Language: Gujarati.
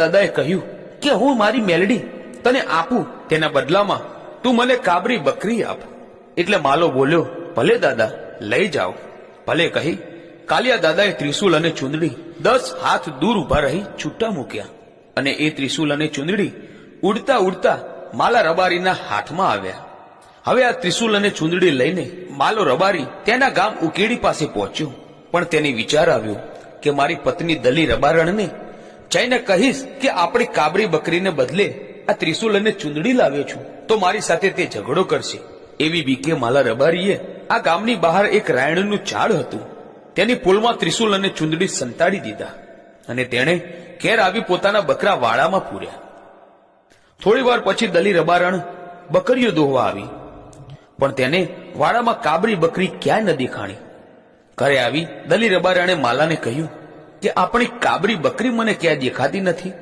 દાદાએ કહ્યું કે હું મારી મેલડી તને આપું, તેના બદલામાં તું મને કાબરી બકરી આપ. એટલે માલો બોલ્યો, ભલે દાદા, લઈ જાઓ. ભલે કહી કાલિયા દાદાએ ત્રિશુલ અને ચુંદડી 10 હાથ દૂર ઉભા રહી છૂટા મૂક્યા, અને એ ત્રિશુલ અને ચુંદડી ઉડતા ઉડતા માલા રબારીના હાથમાં આવ્યા. હવે આ ત્રિશુલ અને ચુંદડી લઈને માલો રબારી તેના ગામ ઉકેડી પાસે પહોંચ્યો. પણ તેને વિચાર આવ્યો કે મારી પત્ની દલી રબારણને જઈને કહીશ કે આપણી કાબરી બકરીને બદલે આ ત્રિશુલ અને ચુંદડી લાવ્યો છું તો મારી સાથે તે ઝઘડો કરશે. એવી બીકે માલા રબારીએ આ ગામની બહાર એક રાયણનું ઝાડ હતું, તેની પોલમાં ત્રિશુલ અને ચુંદડી સંતાડી દીધા, અને તેણે ઘેર આવી પોતાના બકરા વાડામાં પૂર્યા. થોડી વાર પછી દલી રબારણ બકરીઓ દોહવા આવી, પણ તેને વાડામાં કાબરી બકરી ક્યાંય ન દેખાણી. ઘરે આવી દલી રબારણે માલાને કહ્યું કે આપણી કાબરી બકરી મને ક્યાં દેખાતી નથી.